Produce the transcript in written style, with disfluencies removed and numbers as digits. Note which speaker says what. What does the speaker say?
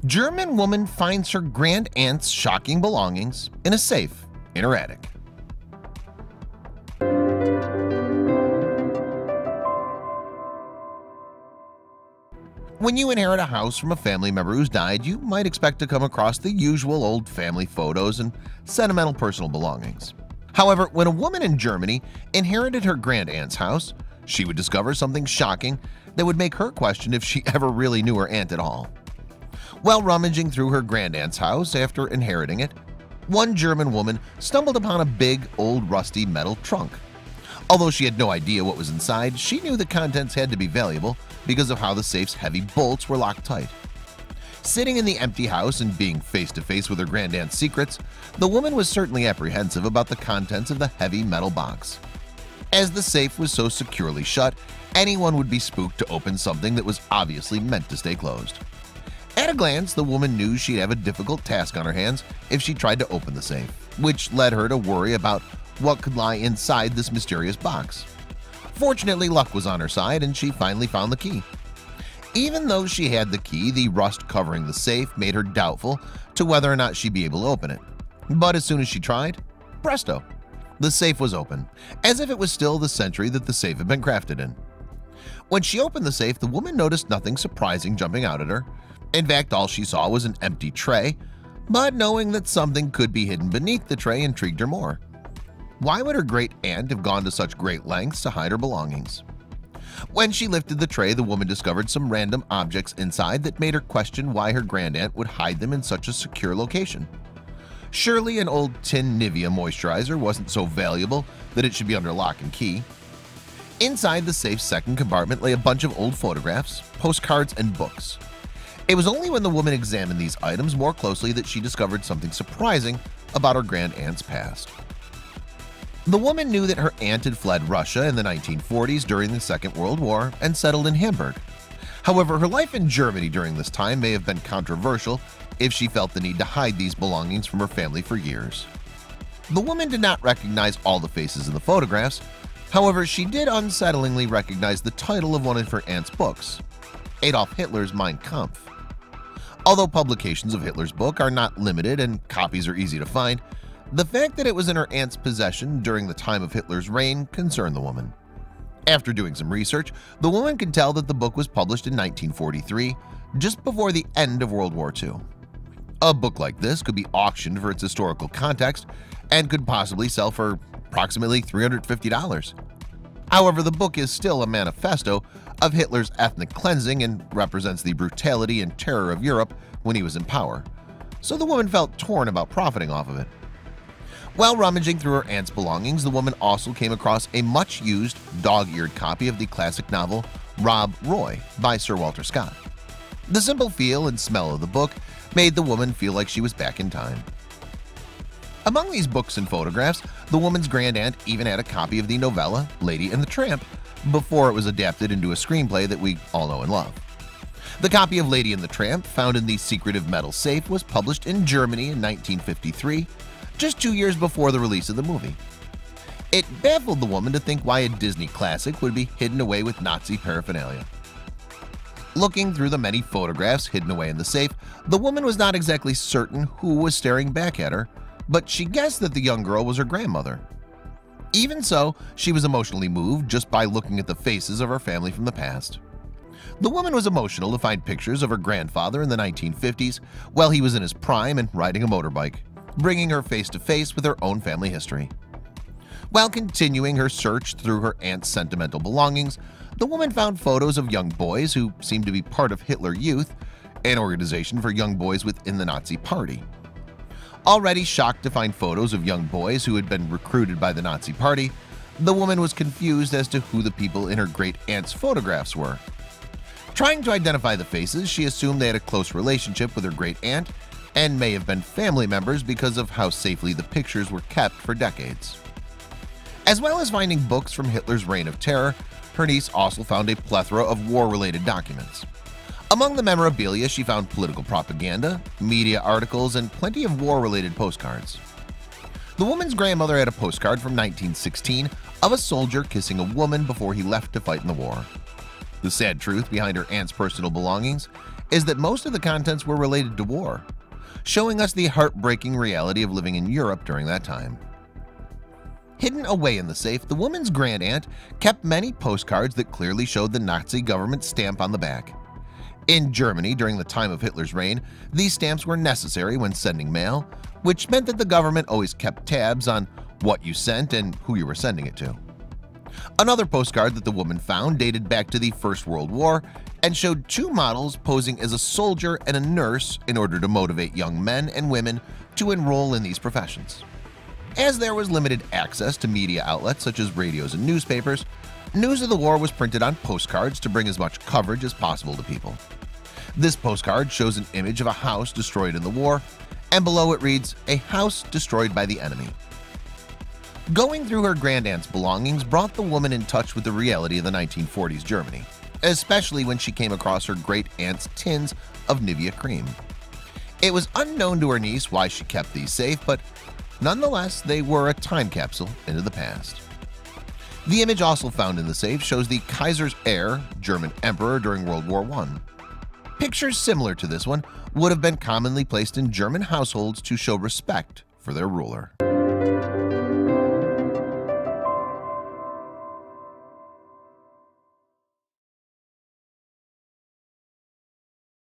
Speaker 1: German woman finds her grandaunt's shocking belongings in a safe in her attic. When you inherit a house from a family member who's died, you might expect to come across the usual old family photos and sentimental personal belongings. However, when a woman in Germany inherited her grandaunt's house, she would discover something shocking that would make her question if she ever really knew her aunt at all. While rummaging through her grandaunt's house after inheriting it, one German woman stumbled upon a big, old, rusty metal trunk. Although she had no idea what was inside, she knew the contents had to be valuable because of how the safe's heavy bolts were locked tight. Sitting in the empty house and being face to face with her grandaunt's secrets, the woman was certainly apprehensive about the contents of the heavy metal box. As the safe was so securely shut, anyone would be spooked to open something that was obviously meant to stay closed. At a glance, the woman knew she'd have a difficult task on her hands if she tried to open the safe, which led her to worry about what could lie inside this mysterious box. Fortunately, luck was on her side and she finally found the key. Even though she had the key, the rust covering the safe made her doubtful to whether or not she'd be able to open it. But as soon as she tried, presto, the safe was open, as if it was still the century that the safe had been crafted in. When she opened the safe, the woman noticed nothing surprising jumping out at her. In fact, all she saw was an empty tray, but knowing that something could be hidden beneath the tray intrigued her more. Why would her great aunt have gone to such great lengths to hide her belongings? When she lifted the tray, the woman discovered some random objects inside that made her question why her grandaunt would hide them in such a secure location. Surely an old tin Nivea moisturizer wasn't so valuable that it should be under lock and key. Inside the safe's second compartment lay a bunch of old photographs, postcards, and books. It was only when the woman examined these items more closely that she discovered something surprising about her grandaunt's past. The woman knew that her aunt had fled Russia in the 1940s during the Second World War and settled in Hamburg. However, her life in Germany during this time may have been controversial if she felt the need to hide these belongings from her family for years. The woman did not recognize all the faces in the photographs. However, she did unsettlingly recognize the title of one of her aunt's books, Adolf Hitler's Mein Kampf. Although publications of Hitler's book are not limited and copies are easy to find, the fact that it was in her aunt's possession during the time of Hitler's reign concerned the woman. After doing some research, the woman could tell that the book was published in 1943, just before the end of World War II. A book like this could be auctioned for its historical context and could possibly sell for approximately $350. However, the book is still a manifesto of Hitler's ethnic cleansing and represents the brutality and terror of Europe when he was in power, so the woman felt torn about profiting off of it. While rummaging through her aunt's belongings, the woman also came across a much-used, dog-eared copy of the classic novel Rob Roy by Sir Walter Scott. The simple feel and smell of the book made the woman feel like she was back in time. Among these books and photographs, the woman's grandaunt even had a copy of the novella Lady and the Tramp before it was adapted into a screenplay that we all know and love. The copy of Lady and the Tramp, found in the secretive metal safe, was published in Germany in 1953, just 2 years before the release of the movie. It baffled the woman to think why a Disney classic would be hidden away with Nazi paraphernalia. Looking through the many photographs hidden away in the safe, the woman was not exactly certain who was staring back at her, but she guessed that the young girl was her grandmother. Even so, she was emotionally moved just by looking at the faces of her family from the past. The woman was emotional to find pictures of her grandfather in the 1950s while he was in his prime and riding a motorbike, bringing her face to face with her own family history. While continuing her search through her aunt's sentimental belongings, the woman found photos of young boys who seemed to be part of Hitler Youth, an organization for young boys within the Nazi Party. Already shocked to find photos of young boys who had been recruited by the Nazi Party, the woman was confused as to who the people in her great-aunt's photographs were. Trying to identify the faces, she assumed they had a close relationship with her great-aunt and may have been family members because of how safely the pictures were kept for decades. As well as finding books from Hitler's reign of terror, her niece also found a plethora of war-related documents. Among the memorabilia, she found political propaganda, media articles, and plenty of war-related postcards. The woman's grandmother had a postcard from 1916 of a soldier kissing a woman before he left to fight in the war. The sad truth behind her aunt's personal belongings is that most of the contents were related to war, showing us the heartbreaking reality of living in Europe during that time. Hidden away in the safe, the woman's grandaunt kept many postcards that clearly showed the Nazi government stamp on the back. In Germany during the time of Hitler's reign, these stamps were necessary when sending mail, which meant that the government always kept tabs on what you sent and who you were sending it to. Another postcard that the woman found dated back to the First World War and showed two models posing as a soldier and a nurse in order to motivate young men and women to enroll in these professions. As there was limited access to media outlets such as radios and newspapers, news of the war was printed on postcards to bring as much coverage as possible to people. This postcard shows an image of a house destroyed in the war, and below it reads, "A house destroyed by the enemy." Going through her grandaunt's belongings brought the woman in touch with the reality of the 1940s Germany, especially when she came across her great-aunt's tins of Nivea cream. It was unknown to her niece why she kept these safe, but nonetheless, they were a time capsule into the past. The image also found in the safe shows the Kaiser's heir, German emperor during World War I. Pictures similar to this one would have been commonly placed in German households to show respect for their ruler.